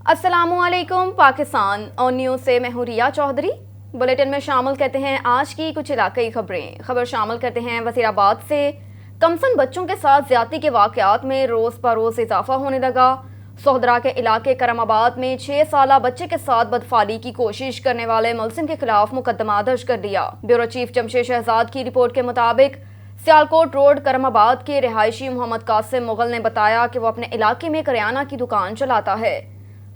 السلام علیکم پاکستان اور نیوز سے میں ہوں ریا چودھری۔ بلیٹن میں شامل کرتے ہیں آج کی کچھ علاقائی خبریں۔ خبر شامل کرتے ہیں وزیر آباد سے۔ کمسن بچوں کے ساتھ زیادتی کے واقعات میں روز بروز اضافہ ہونے لگا۔ سوہدرا کے علاقے کرم آباد میں 6 سالہ بچے کے ساتھ بدفعلی کی کوشش کرنے والے ملزم کے خلاف مقدمہ درج کر دیا۔ بیورو چیف جمشید شہزاد کی رپورٹ کے مطابق سیالکوٹ روڈ کرم آباد کے رہائشی محمد قاسم مغل نے بتایا کہ وہ اپنے علاقے میں کریانہ کی دکان چلاتا ہے۔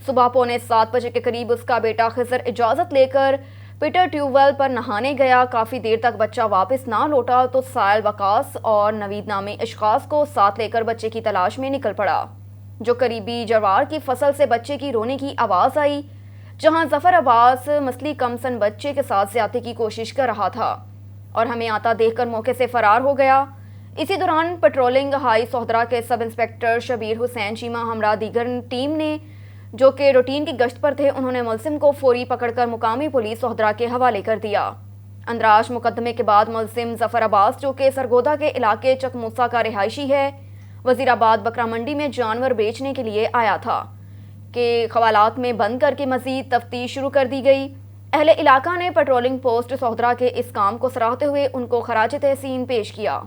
صبح 6:45 بجے کے قریب اس کا بیٹا خضر اجازت لے کر پیٹر ٹیوب ویل پر نہانے گیا۔ کافی دیر تک بچہ واپس نہ لوٹا تو سائل وقاص اور نوید نامی اشخاص کو ساتھ لے کر بچے کی تلاش میں نکل پڑا، جو قریبی جوار کی فصل سے بچے کی رونے کی آواز آئی، جہاں ظفر عباس مسلی کمسن بچے کے ساتھ زیادتی کی کوشش کر رہا تھا اور ہمیں آتا دیکھ کر موقع سے فرار ہو گیا۔ اسی دوران پیٹرولنگ ہائی سوہدرا کے سب انسپکٹر شبیر حسین چیمہ ہمراہ دیگر ٹیم نے جو کہ روٹین کی گشت پر تھے، انہوں نے ملزم کو فوری پکڑ کر مقامی پولیس سوہدرا کے حوالے کر دیا۔ اندراج مقدمے کے بعد ملزم ظفر عباس، جو کہ سرگودا کے علاقے چک موسیٰ کا رہائشی ہے، وزیر آباد بکرا منڈی میں جانور بیچنے کے لیے آیا تھا کہ حوالات میں بند کر کے مزید تفتیش شروع کر دی گئی۔ اہل علاقہ نے پیٹرولنگ پوسٹ سوہدرا کے اس کام کو سراہتے ہوئے ان کو خراج تحسین پیش کیا۔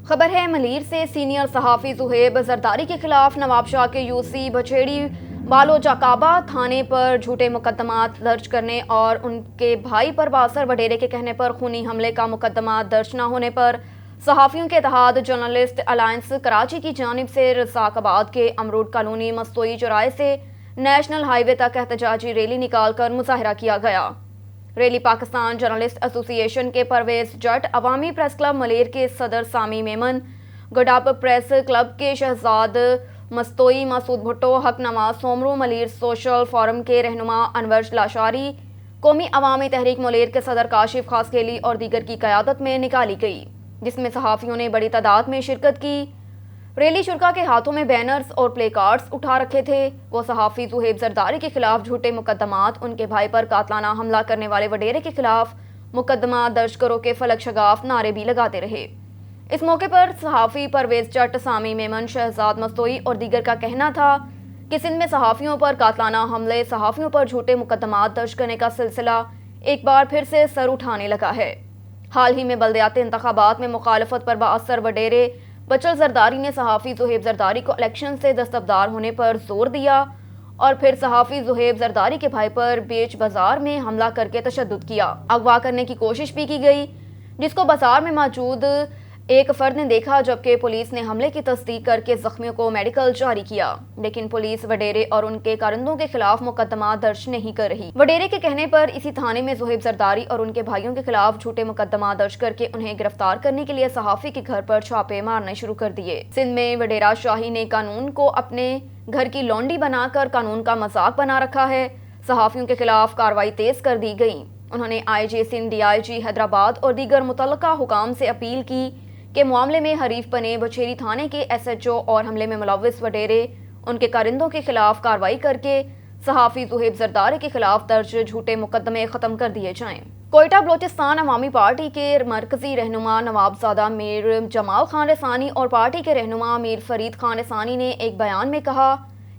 خبر ہے ملیر سے۔ سینئر صحافی زہیب زرداری کے خلاف نواب شاہ کے یوسی بچھیڑی بالوجاکابہ تھانے پر جھوٹے مقدمات درج کرنے اور ان کے بھائی پر باسر وڈیرے کے کہنے پر خونی حملے کا مقدمہ درج نہ ہونے پر صحافیوں کے اتحاد جرنلسٹ الائنس کراچی کی جانب سے رزاق آباد کے امرود کالونی مستوئی چوراہے سے نیشنل ہائی وے تک احتجاجی ریلی نکال کر مظاہرہ کیا گیا۔ ریلی پاکستان جرنلسٹ ایسوسی ایشن کے پرویز جٹ، عوامی پریس کلب ملیر کے صدر سامی میمن، گڈ اپ پریس کلب کے شہزاد مستوئی مسعود بھٹو، حق نواز سومرو، ملیر سوشل فورم کے رہنما انور لاشاری، قومی عوامی تحریک ملیر کے صدر کاشف خاسکیلی اور دیگر کی قیادت میں نکالی گئی، جس میں صحافیوں نے بڑی تعداد میں شرکت کی۔ ریلی شرکا کے ہاتھوں میں بینرز اور پلے کارڈز اٹھا رکھے تھے۔ وہ صحافی زہیب زرداری کے خلاف جھوٹے مقدمات، ان کے بھائی پر قاتلانہ حملہ کرنے والے وڈیرے کے خلاف مقدمہ درج کرو کے فلک شگاف نعرے بھی لگاتے رہے۔ اس موقع پر صحافی پرویز جٹ، سامی میمن، شہزاد مستوئی اور دیگر کا کہنا تھا کہ سندھ میں صحافیوں پر قاتلانہ حملے، صحافیوں پر جھوٹے مقدمات درج کرنے کا سلسلہ ایک بار پھر سے سر اٹھانے لگا ہے۔ حال ہی میں بلدیاتی انتخابات میں مخالفت پر بااثر وڈیرے بچل زرداری نے صحافی زہیب زرداری کو الیکشن سے دستبردار ہونے پر زور دیا اور پھر صحافی زہیب زرداری کے بھائی پر بیچ بازار میں حملہ کر کے تشدد کیا۔ اغوا کرنے کی کوشش بھی کی گئی، جس کو بازار میں موجود ایک فرد نے دیکھا، جبکہ پولیس نے حملے کی تصدیق کر کے زخمیوں کو میڈیکل جاری کیا، لیکن پولیس وڈیرے اور ان کے کارندوں کے خلاف مقدمہ درج نہیں کر رہی۔ وڈیرے کے کہنے پر اسی تھانے میں زہیب زرداری اور ان کے بھائیوں کے خلاف جھوٹے مقدمہ درج کر کے انہیں گرفتار کرنے کے لیے صحافی کے گھر پر چھاپے مارنے شروع کر دیے۔ سندھ میں وڈیرا شاہی نے قانون کو اپنے گھر کی لونڈی بنا کر قانون کا مذاق بنا رکھا ہے۔ صحافیوں کے خلاف کارروائی تیز کر دی گئی۔ انہوں نے آئی جی سندھ، ڈی آئی جی حیدرآباد اور دیگر متعلقہ حکام سے اپیل کی کہ معاملے میں حریف بنے بچھیری تھانے کے ایس ایچ او اور حملے میں ملوث وڈیرے ان کے کارندوں کے خلاف کارروائی کر کے صحافی زہیب زرداری کے خلاف درج جھوٹے مقدمے ختم کر دیے جائیں۔ کوئٹہ بلوچستان عوامی پارٹی کے مرکزی رہنما نواب زادہ میر جمال خان رسانی اور پارٹی کے رہنما میر فرید خان رسانی نے ایک بیان میں کہا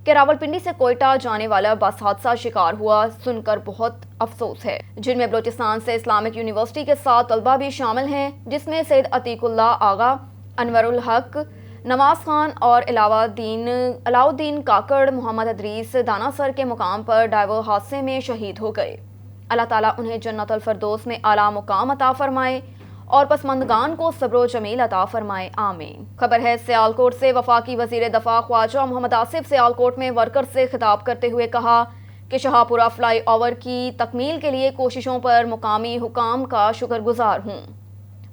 کہ راولپنڈی سے کوئٹہ جانے والا بس حادثہ شکار ہوا سن کر بہت افسوس ہے، جن میں بلوچستان سے اسلامک یونیورسٹی کے 7 طلبہ بھی شامل ہیں، جس میں سید عتیق اللہ آغا، انور الحق، نواز خان اور علاؤ الدین کاکڑ محمد ادریس دانا سر کے مقام پر ڈرائیور حادثے میں شہید ہو گئے۔ اللہ تعالیٰ انہیں جنت الفردوس میں اعلیٰ مقام عطا فرمائے اور پسماندگان کو صبر و جمیل عطا فرمائے، آمین۔ خبر ہے سیالکوٹ سے۔ وفاقی وزیر دفاع خواجہ محمد آصف سیالکوٹ میں ورکر سے خطاب کرتے ہوئے کہا کہ شاہپورہ فلائی اوور کی تکمیل کے لیے کوششوں پر مقامی حکام کا شکر گزار ہوں۔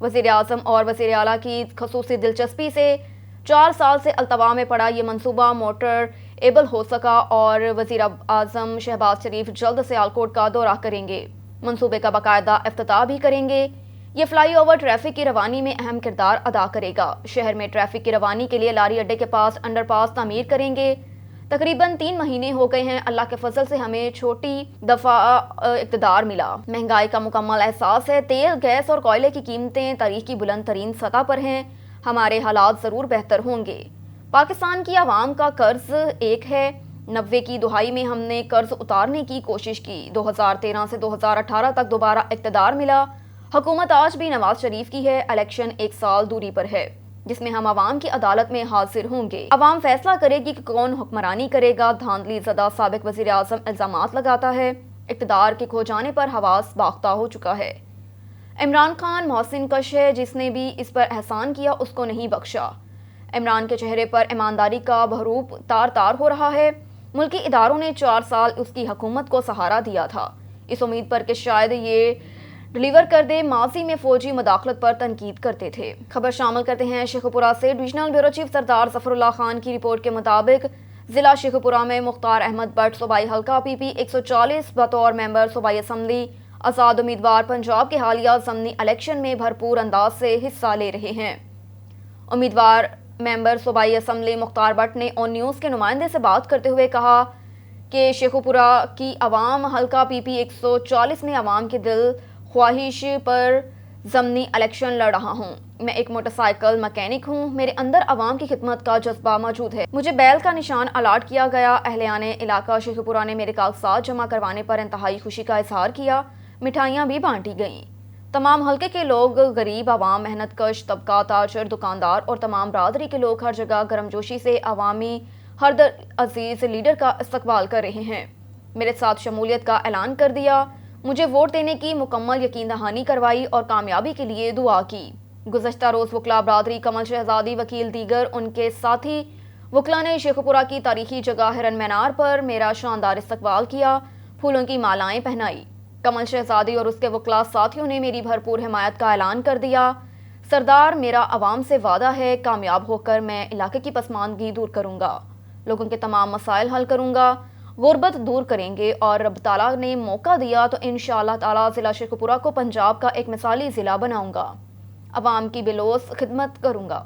وزیر اعظم اور وزیر اعلیٰ کی خصوصی دلچسپی سے 4 سال سے التوا میں پڑا یہ منصوبہ موٹر ایبل ہو سکا اور وزیر اعظم شہباز شریف جلد سیالکوٹ کا دورہ کریں گے، منصوبے کا باقاعدہ افتتاح بھی کریں گے۔ یہ فلائی اوور ٹریفک کی روانی میں اہم کردار ادا کرے گا۔ شہر میں ٹریفک کی روانی کے لیے لاری اڈے کے پاس انڈر پاس تعمیر کریں گے۔ تقریباً 3 مہینے ہو گئے ہیں، اللہ کے فضل سے ہمیں چھوٹی دفعہ اقتدار ملا۔ مہنگائی کا مکمل احساس ہے، تیل، گیس اور کوئلے کی قیمتیں تاریخ کی بلند ترین سطح پر ہیں، ہمارے حالات ضرور بہتر ہوں گے۔ پاکستان کی عوام کا قرض ایک ہے، 90 کی دہائی میں ہم نے قرض اتارنے کی کوشش کی، 2013 سے 2018 تک دوبارہ اقتدار ملا۔ حکومت آج بھی نواز شریف کی ہے، الیکشن 1 سال دوری پر ہے جس میں ہم عوام کی عدالت میں حاضر ہوں گے۔ عوام فیصلہ کرے گی کہ کون حکمرانی کرے گا۔ دھاندلی زدہ سابق وزیر اعظم الزامات لگاتا ہے، اقتدار کے کھو جانے پر حواس باختہ ہو چکا ہے۔ عمران خان محسن کش ہے، جس نے بھی اس پر احسان کیا اس کو نہیں بخشا۔ عمران کے چہرے پر ایمانداری کا بحروپ تار تار ہو رہا ہے۔ ملکی اداروں نے 4 سال اس کی حکومت کو سہارا دیا تھا، اس امید پر کہ شاید یہ ڈیلیور کر دے۔ ماضی میں فوجی مداخلت پر تنقید کرتے تھے۔ خبر شامل کرتے ہیں شیخ پورہ سے۔ ڈویژنل بیورو چیف سردار ظفر اللہ خان کی رپورٹ کے مطابق ضلع شیخ پورہ میں مختار احمد بٹ صوبائی حلقہ PP 140 بطور ممبر صوبائی اسمبلی آزاد امیدوار پنجاب کے حالیہ ضمنی الیکشن میں بھرپور انداز سے حصہ لے رہے ہیں۔ امیدوار ممبر صوبائی اسمبلی مختار بٹ نے اون نیوز کے نمائندے سے بات کرتے ہوئے کہا کہ شیخ پورہ کی عوام حلقہ PP 140 میں عوام کے دل خواہش پر ضمنی الیکشن لڑ رہا ہوں۔ میں ایک موٹر سائیکل مکینک ہوں، میرے اندر عوام کی خدمت کا جذبہ موجود ہے۔ مجھے بیل کا نشان الاٹ کیا گیا۔ اہلیان علاقہ شیخ پورہ نے میرے کاغذات جمع کروانے پر انتہائی خوشی کا اظہار کیا۔ مٹھائیاں بھی بانٹی گئیں۔ تمام حلقے کے لوگ، غریب عوام، محنت کش طبقہ، تاجر، دکاندار اور تمام برادری کے لوگ ہر جگہ گرمجوشی سے عوامی ہردل عزیز لیڈر کا استقبال کر رہے ہیں۔ میرے ساتھ شمولیت کا اعلان کر دیا، مجھے ووٹ دینے کی مکمل یقین دہانی کروائی اور کامیابی کے لیے دعا کی۔ گزشتہ روز وکلا برادری، کمل شہزادی، وکیل دیگر ان کے ساتھی وکلا نے شیخ پورہ کی تاریخی جگہ ہرن مینار پر میرا شاندار استقبال کیا، پھولوں کی مالائیں پہنائی۔ کمل شہزادی اور اس کے وکلا ساتھیوں نے میری بھرپور حمایت کا اعلان کر دیا۔ سردار، میرا عوام سے وعدہ ہے، کامیاب ہو کر میں علاقے کی پسماندگی دور کروں گا، لوگوں کے تمام مسائل حل کروں گا، غربت دور کریں گے اور رب تعالیٰ نے موقع دیا تو انشاءاللہ تعالیٰ ضلع شیخ پورہ کو پنجاب کا ایک مثالی ضلع بناؤں گا، عوام کی بلوس خدمت کروں گا۔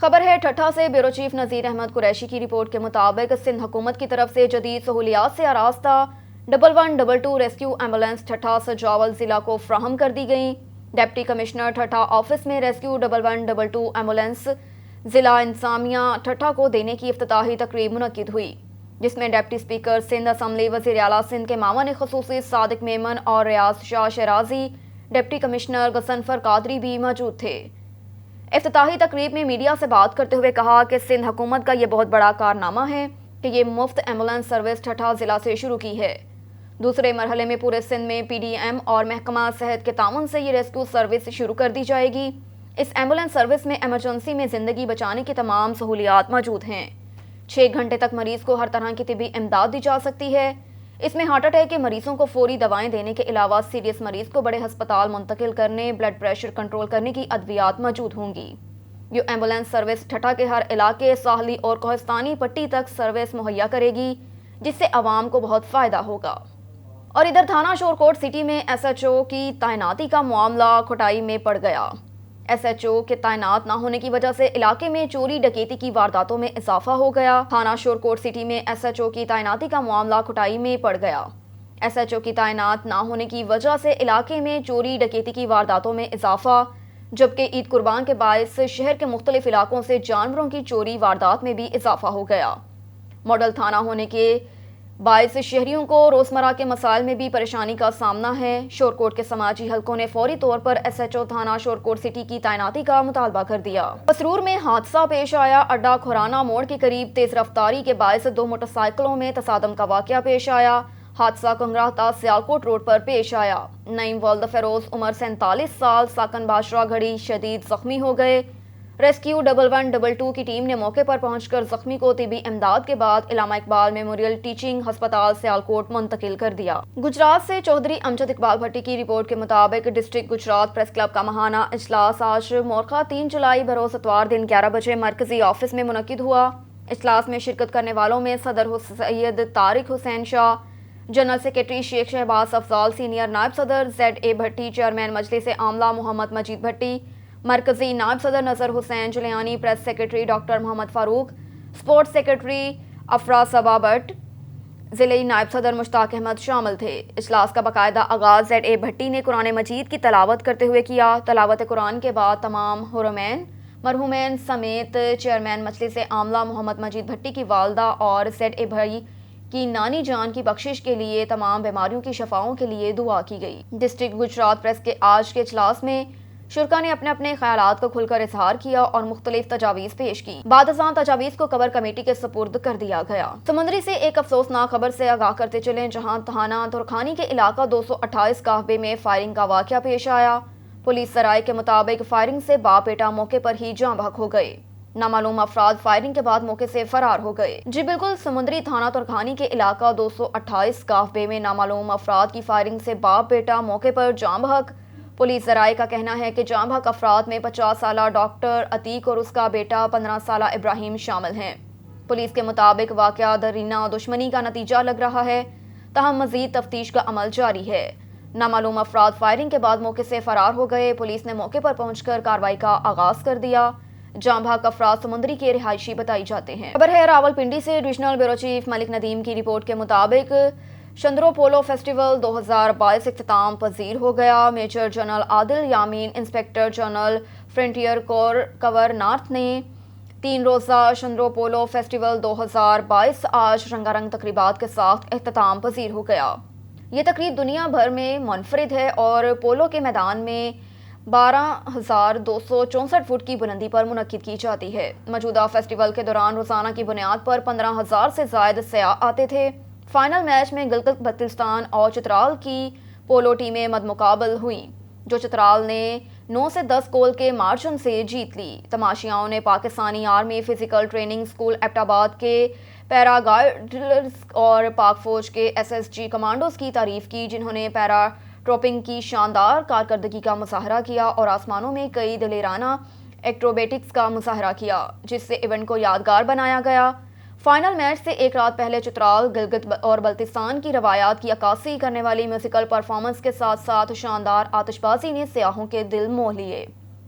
خبر ہے ٹھٹھہ سے۔ بیورو چیف نذیر احمد قریشی کی رپورٹ کے مطابق سندھ حکومت کی طرف سے جدید سہولیات سے آراستہ 1122 ریسکیو ایمبولینس ٹھٹھہ سجاول ضلع کو فراہم کر دی گئیں۔ ڈپٹی کمشنر ٹھٹھہ آفس میں ریسکیو 1122 ایمبولینس ضلع انتظامیہ ٹھٹھہ کو دینے کی افتتاحی تقریب منعقد ہوئی، جس میں ڈپٹی اسپیکر سندھ اسمبلی، وزیر اعلیٰ سندھ کے معاون خصوصی صادق میمن اور ریاض شاہ شیرازی، ڈپٹی کمشنر غضنفر قادری بھی موجود تھے۔ افتتاحی تقریب میں میڈیا سے بات کرتے ہوئے کہا کہ سندھ حکومت کا یہ بہت بڑا کارنامہ ہے کہ یہ مفت ایمبولینس سروس ٹھٹھہ ضلع سے شروع کی ہے۔ دوسرے مرحلے میں پورے سندھ میں PDM اور محکمہ صحت کے تعاون سے یہ ریسکیو سروس شروع کر دی جائے گی۔ اس ایمبولینس سروس میں ایمرجنسی میں زندگی بچانے کی تمام سہولیات موجود ہیں۔ 6 گھنٹے تک مریض کو ہر طرح کی طبی امداد دی جا سکتی ہے۔ اس میں ہارٹ اٹیک کے مریضوں کو فوری دوائیں دینے کے علاوہ سیریس مریض کو بڑے ہسپتال منتقل کرنے، بلڈ پریشر کنٹرول کرنے کی ادویات موجود ہوں گی۔ یہ ایمبولینس سروس ٹھٹھہ کے ہر علاقے، ساحلی اور کوہستانی پٹی تک سروس مہیا کرے گی، جس سے عوام کو بہت فائدہ ہوگا۔ اور ادھر تھانہ شورکوٹ سٹی میں SHO کی تعیناتی کا معاملہ کھٹائی میں پڑ گیا۔ SHO کے تعینات نہ ہونے کی وجہ سے علاقے میں چوری ڈکیتی کی وارداتوں میں اضافہ ہو گیا۔ تھانہ شورکوٹ سٹی میں SHO کی تعیناتی کا معاملہ کھٹائی میں پڑ گیا۔ SHO کی تعینات نہ ہونے کی وجہ سے علاقے میں چوری ڈکیتی کی وارداتوں میں اضافہ، جبکہ عید قربان کے باعث شہر کے مختلف علاقوں سے جانوروں کی چوری واردات میں بھی اضافہ ہو گیا۔ ماڈل تھانہ ہونے کے باعث شہریوں کو روزمرہ کے مسائل میں بھی پریشانی کا سامنا ہے۔ شورکوٹ کے سماجی حلقوں نے فوری طور پر SHO تھانہ شورکوٹ سٹی کی تعیناتی کا مطالبہ کر دیا۔ مسرور میں حادثہ پیش آیا۔ اڈا کھورانہ موڑ کے قریب تیز رفتاری کے باعث 2 موٹر سائیکلوں میں تصادم کا واقعہ پیش آیا۔ حادثہ کنگراہتا سیالکوٹ روڈ پر پیش آیا۔ نعیم والد فیروز عمر 47 سال ساکن باشرہ گھڑی شدید زخمی ہو گئے۔ ریسکیو 1122 کی ٹیم نے موقع پر پہنچ کر زخمی کو طبی امداد کے بعد علامہ اقبال میموریل ٹیچنگ ہسپتال سیالکوٹ منتقل کر دیا۔ گجرات سے چودھری امجد اقبال بھٹی کی رپورٹ کے مطابق ڈسٹرکٹ گجرات پریس کلب کا ماہانہ اجلاس آج مورخہ 3 جولائی بروز اتوار دن 11 بجے مرکزی آفس میں منعقد ہوا۔ اجلاس میں شرکت کرنے والوں میں صدر سید طارق حسین شاہ، جنرل سیکریٹری شیخ شہباز افضال، سینئر نائب صدر ZA بھٹی، چیئرمین مجلس عاملہ محمد مجید بھٹی، مرکزی نائب صدر Nazar Hussain Jilani, press secretary doctor Muhammad Farooq, sports secretary Afra Saba Butt, ضلعی نائب صدر مشتاق احمد شامل تھے۔ اجلاس کا باقاعدہ آغاز ZA بھٹی نے قرآن مجید کی تلاوت کرتے ہوئے کیا۔ تلاوت قرآن کے بعد تمام حرمین مرحومین سمیت چیئرمین مجلس عاملہ محمد مجید بھٹی کی والدہ اور ZA بھائی کی نانی جان کی بخشش کے لیے تمام بیماریوں کی شفاؤں کے لیے دعا کی گئی۔ ڈسٹرکٹ گجرات پریس کے آج کے اجلاس میں شرکا نے اپنے اپنے خیالات کو کھل کر اظہار کیا اور مختلف تجاویز پیش کی۔ بعد ازاں تجاویز کو قبر کمیٹی کے سپرد کر دیا گیا۔ سمندری سے ایک افسوسناک خبر سے آگاہ کرتے چلیں، جہاں تھانہ ترکھانی کے علاقہ 228 قافبے میں فائرنگ کا واقعہ پیش آیا۔ پولیس ذرائع کے مطابق فائرنگ سے باپ بیٹا موقع پر ہی جاں بحق ہو گئے۔ نامعلوم افراد فائرنگ کے بعد موقع سے فرار ہو گئے۔ جی بالکل، سمندری تھانہ ترکھانی کے علاقہ 228 قافبے میں نامعلوم افراد کی فائرنگ سے باپ بیٹا موقع پر جاں بحق۔ پولیس ذرائع کا کہنا ہے کہ جاں بحق افراد میں 50 سالہ ڈاکٹر عتیق اور اس کا بیٹا 15 سالہ ابراہیم شامل ہیں۔ پولیس کے مطابق واقعہ درینہ دشمنی کا نتیجہ لگ رہا ہے، تاہم مزید تفتیش کا عمل جاری ہے۔ نامعلوم افراد فائرنگ کے بعد موقع سے فرار ہو گئے۔ پولیس نے موقع پر پہنچ کر کارروائی کا آغاز کر دیا۔ جاں بحق افراد سمندری کے رہائشی بتائی جاتے ہیں۔ خبر ہے راولپنڈی سے۔ ڈویژنل بیورو چیف ملک ندیم کی رپورٹ کے مطابق چندرو پولو فیسٹیول 2022 اختتام پذیر ہو گیا۔ میجر جنرل عادل یامین، انسپکٹر جنرل فرنٹیئر کور کور نارتھ نے 3 روزہ چندرو پولو فیسٹیول 2022 آج رنگا رنگ تقریبات کے ساتھ اختتام پذیر ہو گیا۔ یہ تقریب دنیا بھر میں منفرد ہے اور پولو کے میدان میں 12,264 فٹ کی بلندی پر منعقد کی جاتی ہے۔ موجودہ فیسٹیول کے دوران روزانہ کی بنیاد پر 15,000 سے زائد سیاح آتے تھے۔ فائنل میچ میں گلگت بلتستان اور چترال کی پولو ٹیمیں مدمقابل ہوئیں، جو چترال نے 9 سے 10 گول کے مارجن سے جیت لی۔ تماشائیوں نے Pakistani army physical training school Abbottabad کے پیرا گائیڈرز اور پاک فوج کے SSG کمانڈوز کی تعریف کی، جنہوں نے پیرا ٹروپنگ کی شاندار کارکردگی کا مظاہرہ کیا اور آسمانوں میں کئی دلیرانہ ایکروبیٹکس کا مظاہرہ کیا، جس سے ایونٹ کو یادگار بنایا گیا۔ فائنل میچ سے ایک رات پہلے چترال، گلگت اور بلتستان کی روایات کی عکاسی کرنے والی میوزیکل پرفارمنس کے ساتھ ساتھ شاندار آتش بازی نے سیاحوں کے دل موہ لیے۔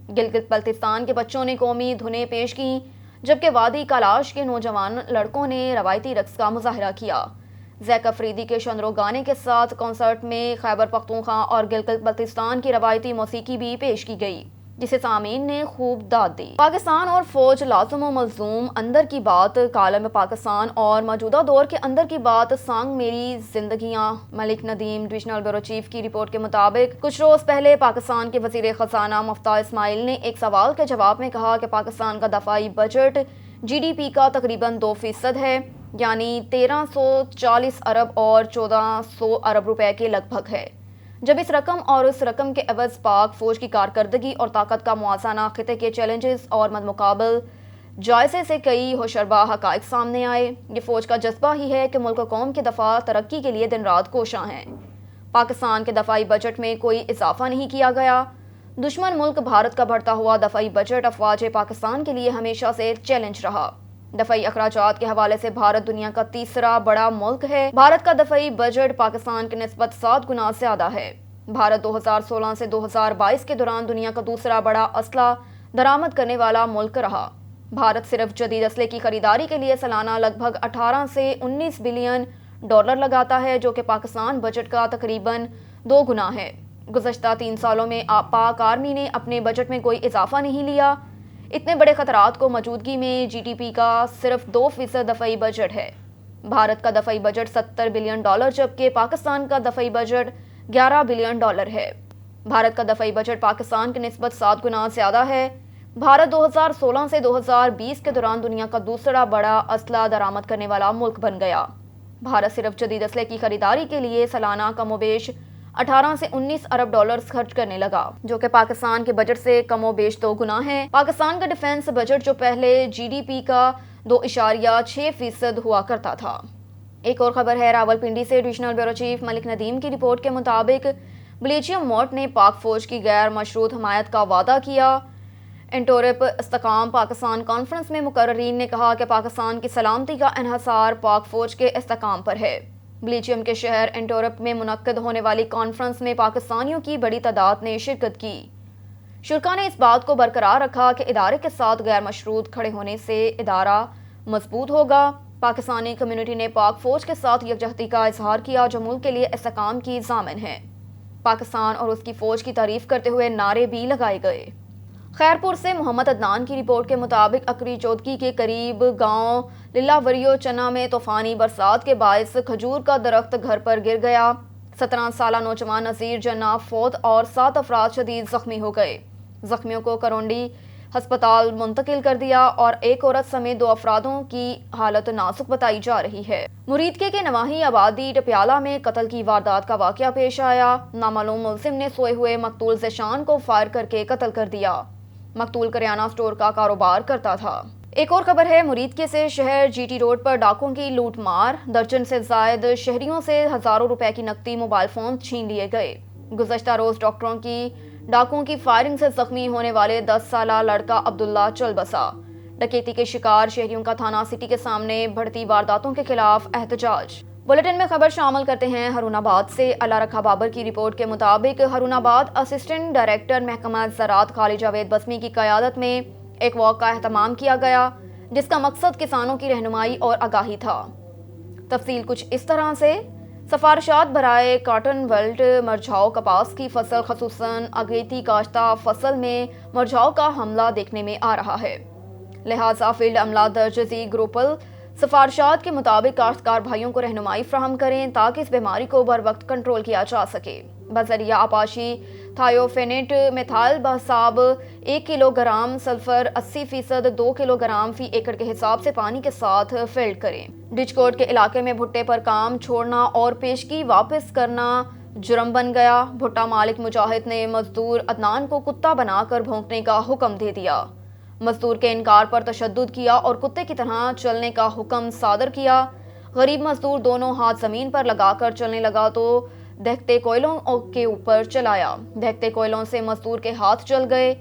گلگت بلتستان کے بچوں نے قومی دھنیں پیش کیں، جبکہ وادی کالاش کے نوجوان لڑکوں نے روایتی رقص کا مظاہرہ کیا۔ زیک افریدی کے شندرو گانے کے ساتھ کنسرٹ میں خیبر پختونخوا اور گلگت بلتستان کی روایتی موسیقی بھی پیش کی گئی، جسے سامعین نے خوب داد دی۔ پاکستان اور فوج لازم و ملزوم، اندر کی بات، کالم پاکستان اور موجودہ دور کے اندر کی بات، سانگ میری زندگیاں۔ ملک ندیم ڈویژنل بیورو چیف کی رپورٹ کے مطابق کچھ روز پہلے پاکستان کے وزیر خزانہ مفتاح اسماعیل نے ایک سوال کے جواب میں کہا کہ پاکستان کا دفاعی بجٹ GDP کا تقریباً 2% ہے، یعنی 1340 ارب اور 1400 ارب روپے کے لگ بھگ ہے۔ جب اس رقم اور اس رقم کے عوض پاک فوج کی کارکردگی اور طاقت کا موازنہ، خطے کے چیلنجز اور مدمقابل جائزے سے کئی ہوشربا حقائق سامنے آئے۔ یہ فوج کا جذبہ ہی ہے کہ ملک و قوم کے دفاع ترقی کے لیے دن رات کوشاں ہیں۔ پاکستان کے دفاعی بجٹ میں کوئی اضافہ نہیں کیا گیا۔ دشمن ملک بھارت کا بڑھتا ہوا دفاعی بجٹ افواج پاکستان کے لیے ہمیشہ سے چیلنج رہا۔ دفاعی اخراجات کے حوالے سے بھارت دنیا کا تیسرا بڑا ملک ہے۔ بھارت کا دفاعی بجٹ پاکستان کی نسبت 7 گنا زیادہ ہے۔ بھارت 2016 سے 2022 کے دوران دنیا کا دوسرا بڑا اسلحہ درآمد کرنے والا ملک رہا۔ بھارت صرف جدید اسلحے کی خریداری کے لیے سالانہ لگ بھگ 18 سے 19 بلین ڈالر لگاتا ہے، جو کہ پاکستان بجٹ کا تقریباً 2 گنا ہے۔ گزشتہ 3 سالوں میں پاک آرمی نے اپنے بجٹ میں کوئی اضافہ نہیں لیا۔ اتنے بڑے خطرات کو موجودگی میں GDP کا صرف 2% دفاعی بجٹ ہے۔ بھارت کا دفاعی بجٹ 70 بلین ڈالر جبکہ پاکستان کا دفاعی بجٹ 11 بلین ڈالر ہے۔ بھارت کا دفاعی بجٹ پاکستان کی نسبت 7 گنا زیادہ ہے۔ بھارت 2016 سے 2020 کے دوران دنیا کا دوسرا بڑا اسلحہ درآمد کرنے والا ملک بن گیا۔ بھارت صرف جدید اسلحے کی خریداری کے لیے سالانہ کم و بیش 18 سے 19 ارب ڈالرز خرچ کرنے لگا، جو کہ پاکستان کے بجٹ سے کم و بیش 2 گنا ہے۔ پاکستان کا ڈیفنس بجٹ جو پہلے GDP کا 2.6% ہوا کرتا تھا۔ ایک اور خبر ہے راولپنڈی سے۔ ڈویژنل بیورو چیف ملک ندیم کی رپورٹ کے مطابق بلیچیم موٹ نے پاک فوج کی غیر مشروط حمایت کا وعدہ کیا۔ انٹورپ استحکام پاکستان کانفرنس میں مقررین نے کہا کہ پاکستان کی سلامتی کا انحصار پاک فوج کے استحکام پر ہے۔ بلیچیم کے شہر انٹورپ میں منعقد ہونے والی کانفرنس میں پاکستانیوں کی بڑی تعداد نے شرکت کی۔ شرکا نے اس بات کو برقرار رکھا کہ ادارے کے ساتھ غیر مشروط کھڑے ہونے سے ادارہ مضبوط ہوگا۔ پاکستانی کمیونٹی نے پاک فوج کے ساتھ یکجہتی کا اظہار کیا، جو ملک کے لیے استحکام کی ضامن ہے۔ پاکستان اور اس کی فوج کی تعریف کرتے ہوئے نعرے بھی لگائے گئے۔ خیرپور سے محمد عدنان کی رپورٹ کے مطابق اکری چودکی کے قریب گاؤں للہ وریو چنا میں طوفانی برسات کے باعث کھجور کا درخت گھر پر گر گیا۔ 17 سالہ نوجوان نذیر جناب فوت اور 7 افراد شدید زخمی ہو گئے۔ زخمیوں کو کرونڈی ہسپتال منتقل کر دیا اور ایک عورت سمیت 2 افرادوں کی حالت نازک بتائی جا رہی ہے۔ مریدکے کے نواحی آبادی ٹپیالہ میں قتل کی واردات کا واقعہ پیش آیا۔ نامعلوم ملزم نے سوئے ہوئے مقتول ذیشان کو فائر کر کے قتل کر دیا۔ مقتول کریانہ سٹور کا کاروبار کرتا تھا۔ ایک اور خبر ہے مریدکے سے شہر جی ٹی روڈ پر ڈاکوں کی لوٹ مار، درجن سے زائد شہریوں سے ہزاروں روپے کی نقدی موبائل فون چھین لیے گئے۔ گزشتہ روز ڈاکٹروں کی ڈاکوں کی فائرنگ سے زخمی ہونے والے 10 سالہ لڑکا عبداللہ چل بسا۔ ڈکیتی کے شکار شہریوں کا تھانہ سٹی کے سامنے بڑھتی وارداتوں کے خلاف احتجاج۔ بلیٹن میں خبر شامل کرتے ہیں ہارون آباد سے۔ اللہ رکھا بابر کی رپورٹ کے مطابق ہارون آباد اسسٹنٹ ڈائریکٹر محکمہ زراعت خالد جاوید بسمی کی قیادت میں ایک واک کا اہتمام کیا گیا، جس کا مقصد کسانوں کی رہنمائی اور آگاہی تھا۔ تفصیل کچھ اس طرح سے: سفارشات برائے کاٹن بیلٹ مرجھاؤ کپاس کی فصل خصوصاً اگیتی کاشتہ فصل میں مرجھاؤ کا حملہ دیکھنے میں آ رہا ہے، لہٰذا فیلڈ عملہ درج ذیل گروپل سفارشات کے مطابق کاشتکار بھائیوں کو رہنمائی فراہم کریں تاکہ اس بیماری کو بروقت کنٹرول کیا جا سکے۔ بذریعہ آپاشی تھائیوفینیٹ methyl بحساب 1 kilo gram, sulphur 80% 2 kilo gram فی ایکڑ کے حساب سے پانی کے ساتھ فیلڈ کریں۔ ڈچکوٹ کے علاقے میں بھٹے پر کام چھوڑنا اور پیشگی واپس کرنا جرم بن گیا۔ بھٹا مالک مجاہد نے مزدور عدنان کو کتا بنا کر بھونکنے کا حکم دے دیا۔ مزدور کے انکار پر تشدد کیا اور کتے کی طرح چلنے کا حکم صادر کیا۔ غریب مزدور دونوں ہاتھ زمین پر لگا کر چلنے لگا تو دہتے کوئلوں کے اوپر چلایا۔ دہتے کوئلوں سے مزدور کے ہاتھ جل گئے۔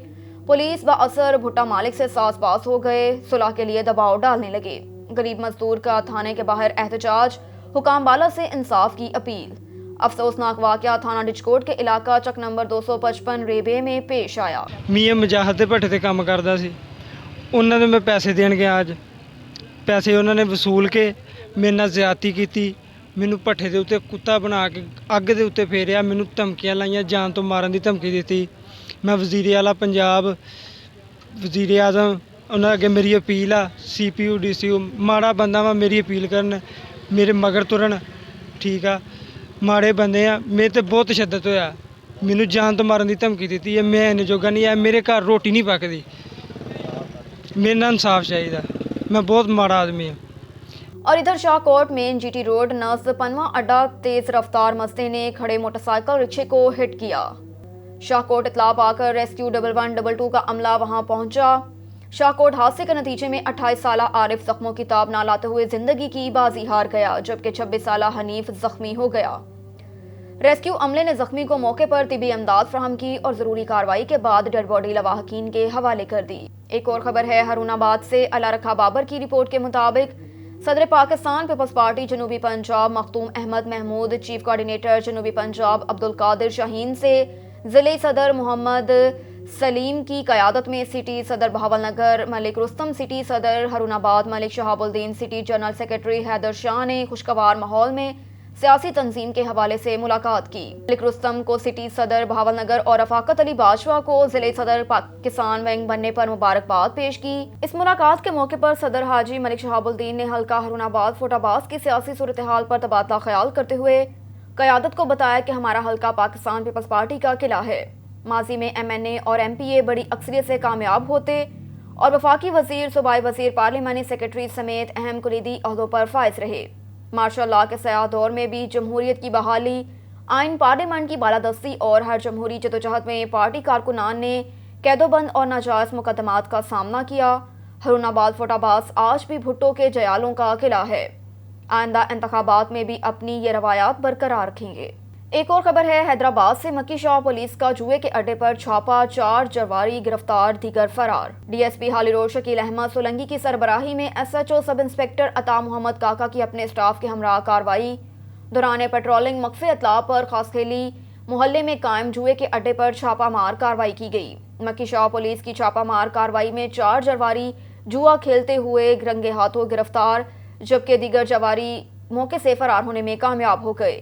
پولیس بااثر بھٹا مالک سے ساز باز ہو گئے، صلح کے لیے دباؤ ڈالنے لگے۔ غریب مزدور کا تھانے کے باہر احتجاج، حکام بالا سے انصاف کی اپیل۔ افسوسناک واقعہ تھانہ ڈچکوٹ کے علاقہ چک نمبر 255 ریبے میں پیش آیا۔ ਮੀਆਂ ਮਜਾਹਦ ਦੇ ਭੱਠੇ ਤੇ ਕੰਮ ਕਰਦਾ ਸੀ। ਉਹਨਾਂ ਨੂੰ ਮੈਂ ਪੈਸੇ ਦੇਣ ਗਿਆ ਅੱਜ। ਪੈਸੇ ਉਹਨਾਂ ਨੇ ਵਸੂਲ ਕੇ ਮੇਰੇ ਨਾਲ ਜ਼ਿਆਦਤੀ ਕੀਤੀ। ਮੈਨੂੰ ਭੱਠੇ ਦੇ ਉੱਤੇ ਕੁੱਤਾ ਬਣਾ ਕੇ ਅੱਗ ਦੇ ਉੱਤੇ ਫੇਰਿਆ, ਮੈਨੂੰ ਧਮਕੀਆਂ ਲਾਈਆਂ, ਜਾਨ ਤੋਂ ਮਾਰਨ ਦੀ ਧਮਕੀ ਦਿੱਤੀ। ਮੈਂ ਵਜ਼ੀਰ ਆਲਾ ਪੰਜਾਬ, ਵਜ਼ੀਰ ਆਜ਼ਮ ਉਹਨਾਂ ਅੱਗੇ ਮੇਰੀ ਅਪੀਲ ਆ, CPU DCU ਮਾੜਾ ਬੰਦਾ ਵਾ, ਮੇਰੀ ਅਪੀਲ ਕਰਨ, ਮੇਰੇ ਮਗਰ ਤੁਰਨ। ਠੀਕ ਆ, ਮਾੜੇ ਬੰਦੇ ਆ, ਮੇਰੇ ਤੇ ਬਹੁਤ ਤਸ਼ੱਦਦ ਹੋਇਆ। ਮੈਨੂੰ ਜਾਨ ਤੋਂ ਮਾਰਨ ਦੀ ਧਮਕੀ ਦਿੱਤੀ ਹੈ। ਮੈਂ ਇੰਨੇ ਜੋਗਾ ਨਹੀਂ ਆ, ਮੇਰੇ ਘਰ ਰੋਟੀ ਨਹੀਂ ਪੱਕਦੀ। ਮੇਰੇ ਨਾਲ ਇਨਸਾਫ ਚਾਹੀਦਾ, ਮੈਂ ਬਹੁਤ ਮਾੜਾ ਆਦਮੀ ਹਾਂ। اور ادھر شاہ کوٹ میں جی ٹی روڈ نزد پنواں اڈا تیز رفتار مستے نے کھڑے موٹر سائیکل رکشے کو ہٹ کیا۔ شاہ کوٹ اطلاع پا کر ریسکیو 1122 کا عملہ وہاں پہنچا۔ شاہ کوٹ حادثے کے نتیجے میں 28 سالہ عارف زخموں کی تاب نہ لاتے ہوئے زندگی کی بازی ہار گیا، جبکہ 26 سالہ حنیف زخمی ہو گیا۔ ریسکیو عملے نے زخمی کو موقع پر طبی امداد فراہم کی اور ضروری کارروائی کے بعد ڈیڈ باڈی لواحقین کے حوالے کر دی۔ ایک اور خبر ہے ہارون آباد سے۔ اللہ رکھا بابر کی رپورٹ کے مطابق صدر پاکستان پیپلز پارٹی جنوبی پنجاب مختوم احمد محمود، چیف کوارڈینیٹر جنوبی پنجاب عبدالقادر شاہین سے ضلعی صدر محمد سلیم کی قیادت میں سٹی صدر بہاول نگر ملک رستم، سٹی صدر ہارون آباد ملک شہاب الدین، سٹی جنرل سیکرٹری حیدر شاہ نے خوشگوار ماحول میں سیاسی تنظیم کے حوالے سے ملاقات کی۔ ملک رستم کو سٹی صدر بہاول نگر اور رفاقت علی باشوا کو ضلعی صدر پاکستان ونگ بننے پر مبارکباد پیش کی۔ اس ملاقات کے موقع پر صدر حاجی ملک شہاب الدین نے حلقہ ہارون آباد فوٹ عباس کی سیاسی صورتحال پر تبادلہ خیال کرتے ہوئے قیادت کو بتایا کہ ہمارا حلقہ پاکستان پیپلز پارٹی کا قلعہ ہے۔ ماضی میں MNA اور MPA بڑی اکثریت سے کامیاب ہوتے اور وفاقی وزیر، صوبائی وزیر، پارلیمانی سیکرٹری سمیت اہم کلیدی عہدوں پر فائز رہے۔ مارشل لا کے سیاہ دور میں بھی جمہوریت کی بحالی، آئین پارلیمنٹ کی بالادستی اور ہر جمہوری جدوجہد میں پارٹی کارکنان نے قید و بند اور ناجائز مقدمات کا سامنا کیا۔ ہارون آباد فوٹ عباس آج بھی بھٹو کے جیالوں کا قلعہ ہے۔ آئندہ انتخابات میں بھی اپنی یہ روایات برقرار رکھیں گے۔ ایک اور خبر ہے حیدرآباد سے۔ مکی شاہ پولیس کا جوئے کے اڈے پر چھاپا، 4 جرواری گرفتار، دیگر فرار۔ DSP حالی روڈ شکیل احمد سولنگی کی سربراہی میں SHO سب انسپکٹر عطا محمد کاکا کی اپنے اسٹاف کے ہمراہ کارروائی دوران پیٹرولنگ مخفی اطلاع پر خاصخیلی محلے میں قائم جوئے کے اڈے پر چھاپا مار کارروائی کی گئی۔ مکی شاہ پولیس کی چھاپا مار کارروائی میں 4 جرواری جوا کھیلتے ہوئے رنگے ہاتھوں گرفتار، جبکہ دیگر جواری موقع سے فرار ہونے میں کامیاب ہو گئے۔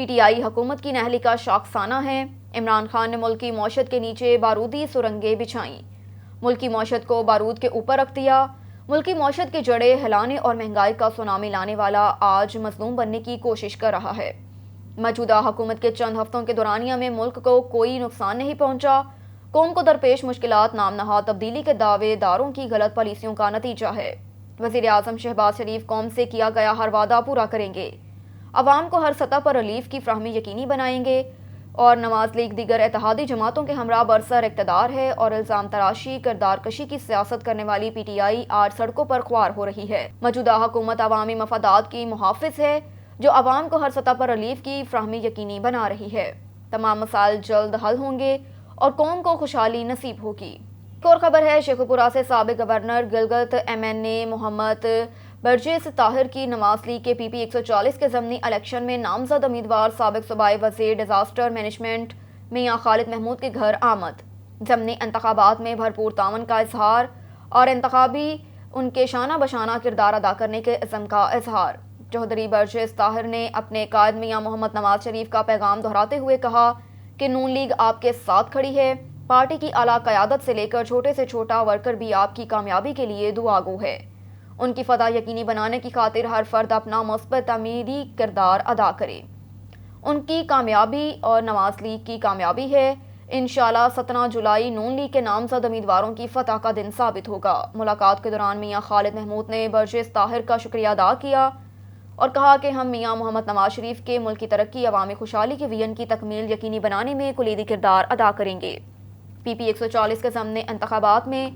پی ٹی آئی حکومت کی نااہلی کا شاخسانہ ہے۔ عمران خان نے ملکی معیشت کے نیچے بارودی سرنگیں بچھائیں، ملکی معیشت کو بارود کے اوپر رکھ دیا۔ ملکی معیشت کی جڑیں ہلانے اور مہنگائی کا سونامی لانے والا آج مظلوم بننے کی کوشش کر رہا ہے۔ موجودہ حکومت کے چند ہفتوں کے دورانیہ میں ملک کو کوئی نقصان نہیں پہنچا۔ قوم کو درپیش مشکلات نام نہاد تبدیلی کے دعوے داروں کی غلط پالیسیوں کا نتیجہ ہے۔ وزیر اعظم شہباز شریف قوم سے کیا گیا ہر وعدہ پورا کریں گے، عوام کو ہر سطح پر ریلیف کی فراہمی یقینی بنائیں گے، اور نواز لیگ دیگر اتحادی جماعتوں کے ہمراہ برسر اقتدار ہے اور الزام تراشی کردار کشی کی سیاست کرنے والی پی ٹی آئی آج سڑکوں پر خوار ہو رہی ہے۔ موجودہ حکومت عوامی مفادات کی محافظ ہے جو عوام کو ہر سطح پر ریلیف کی فراہمی یقینی بنا رہی ہے۔ تمام مسائل جلد حل ہوں گے اور قوم کو خوشحالی نصیب ہوگی۔ ایک اور خبر ہے، شیخو پورہ سے سابق گورنر گلگت ایم این اے محمد برجس طاہر کی نواز لیگ کے پی پی 140 کے ضمنی الیکشن میں نامزد امیدوار سابق صوبائی وزیر ڈیزاسٹر مینجمنٹ میاں خالد محمود کے گھر آمد، ضمنی انتخابات میں بھرپور تعاون کا اظہار اور انتخابی ان کے شانہ بشانہ کردار ادا کرنے کے عزم کا اظہار۔ چوہدری برجس طاہر نے اپنے قائد میاں محمد نواز شریف کا پیغام دہراتے ہوئے کہا کہ نون لیگ آپ کے ساتھ کھڑی ہے، پارٹی کی اعلیٰ قیادت سے لے کر چھوٹے سے چھوٹا ورکر بھی آپ کی کامیابی کے لیے دعا گو ہے۔ ان کی فتح یقینی بنانے کی خاطر ہر فرد اپنا مثبت تعمیری کردار ادا کرے۔ ان کی کامیابی اور نواز لیگ کی کامیابی ہے۔ انشاءاللہ 17 جولائی نون لیگ کے نامزد امیدواروں کی فتح کا دن ثابت ہوگا۔ ملاقات کے دوران میاں خالد محمود نے برجس طاہر کا شکریہ ادا کیا اور کہا کہ ہم میاں محمد نواز شریف کے ملک کی ترقی، عوامی خوشحالی کے ویژن کی تکمیل یقینی بنانے میں کلیدی کردار ادا کریں گے۔ پی پی 140 کے ضمنی انتخابات میں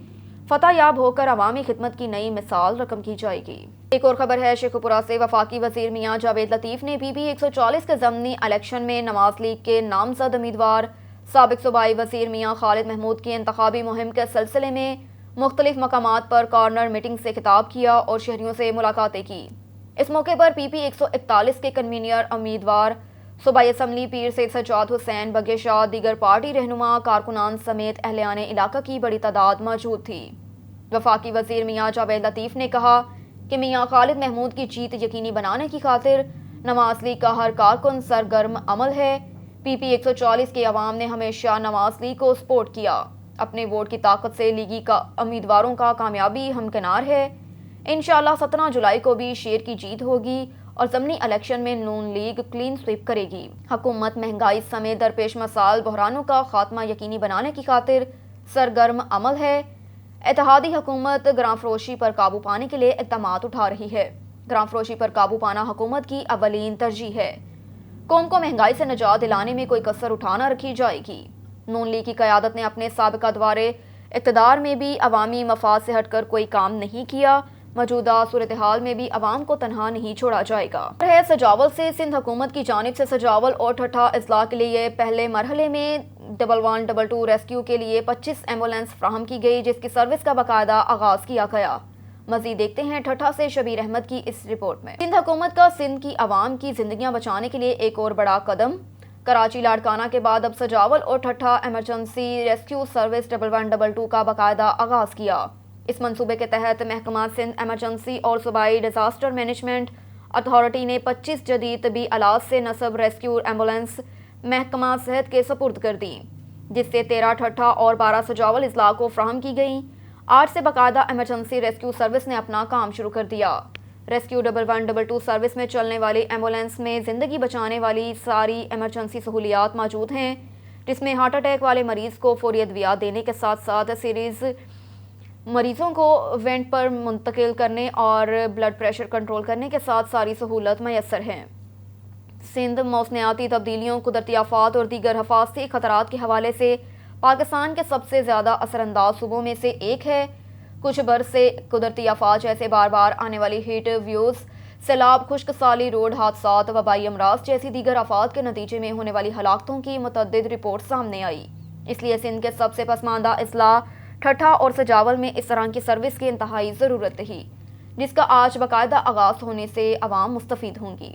فتح یاب ہو کر عوامی خدمت کی نئی مثال رقم کی جائے گی۔ ایک اور خبر ہے، شیخو پورہ سے وفاقی وزیر میاں جاوید لطیف نے پی پی 140 کے ضمنی الیکشن میں نواز لیگ کے نامزد امیدوار سابق صوبائی وزیر میاں خالد محمود کی انتخابی مہم کے سلسلے میں مختلف مقامات پر کارنر میٹنگ سے خطاب کیا اور شہریوں سے ملاقاتیں کی۔ اس موقع پر پی پی 141 کے کنوینر امیدوار صوبائی اسمبلی پیر سید سجاد حسین بگے شاہ، دیگر پارٹی رہنما، کارکنان سمیت اہلِ علاقہ کی بڑی تعداد موجود تھی۔ وفاقی وزیر میاں جاوید لطیف نے کہا کہ میاں خالد محمود کی جیت یقینی بنانے کی خاطر نواز لیگ کا ہر کارکن سرگرم عمل ہے۔ پی پی 140 کے عوام نے ہمیشہ نواز لیگ کو سپورٹ کیا، اپنے ووٹ کی طاقت سے لیگی امیدواروں کا کامیابی ہمکنار ہے۔ انشاءاللہ 17 جولائی کو بھی شیر کی جیت ہوگی اور ضمنی الیکشن میں نون لیگ کلین سویپ کرے گی۔ حکومت مہنگائی سمیت درپیش مسائل بحرانوں کا خاتمہ یقینی بنانے کی خاطر سرگرم عمل ہے۔ اتحادی حکومت گراں فروشی پر قابو پانے کے لیے اقدامات اٹھا رہی ہے۔ گراں فروشی پر قابو پانا حکومت کی اولین ترجیح ہے۔ قوم کو مہنگائی سے نجات دلانے میں کوئی کسر اٹھانا رکھی جائے گی۔ نون لیگ کی قیادت نے اپنے سابقہ دورے اقتدار میں بھی عوامی مفاد سے ہٹ کر کوئی کام نہیں کیا۔ موجودہ صورتحال میں بھی عوام کو تنہا نہیں چھوڑا جائے گا۔ سجاول سے سندھ حکومت کی جانب سے سجاول اور ٹھٹھا اضلاع کے لیے پہلے مرحلے میں 1122 ریسکیو کے لیے 25 ایمبولینس فراہم کی گئی، جس کی سروس کا باقاعدہ آغاز کیا گیا۔ مزید دیکھتے ہیں ٹھٹھا سے شبیر احمد کی اس رپورٹ میں۔ سندھ حکومت کا سندھ کی عوام کی زندگیاں بچانے کے لیے ایک اور بڑا قدم۔ کراچی لاڑکانہ کے بعد اب سجاول اور ٹھٹھا ایمرجنسی ریسکیو سروس 1122 کا باقاعدہ آغاز کیا۔ اس منصوبے کے تحت محکمہ سندھ ایمرجنسی اور صوبائی ڈیزاسٹر مینجمنٹ اتھارٹی نے 25 جدید طبی آلات سے نصب ریسکیو ایمبولینس محکمہ صحت کے سپرد کر دی، جس سے 13 ٹھٹھا اور 12 سجاول اضلاع کو فراہم کی گئیں۔ 8 سے باقاعدہ ایمرجنسی ریسکیو سروس نے اپنا کام شروع کر دیا۔ ریسکیو 1122 سروس میں چلنے والی ایمبولینس میں زندگی بچانے والی ساری ایمرجنسی سہولیات موجود ہیں، جس میں ہارٹ اٹیک والے مریض کو فوری ادویات دینے کے ساتھ ساتھ سیریز مریضوں کو وینٹ پر منتقل کرنے اور بلڈ پریشر کنٹرول کرنے کے ساتھ ساری سہولت میسر ہے۔ سندھ موسمیاتی تبدیلیوں، قدرتی آفات اور دیگر حفاظتی خطرات کے حوالے سے پاکستان کے سب سے زیادہ اثر انداز صوبوں میں سے ایک ہے۔ کچھ برس سے قدرتی آفات جیسے بار بار آنے والی ہیٹ ویوز، سیلاب، خشک سالی، روڈ حادثات، وبائی امراض جیسی دیگر آفات کے نتیجے میں ہونے والی ہلاکتوں کی متعدد رپورٹ سامنے آئی۔ اس لیے سندھ کے سب سے پسماندہ اضلاع ٹھٹھا اور سجاول میں اس طرح کی سروس کی انتہائی ضرورت رہی، جس کا آج باقاعدہ آغاز ہونے سے عوام مستفید ہوں گی۔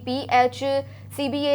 PHCBA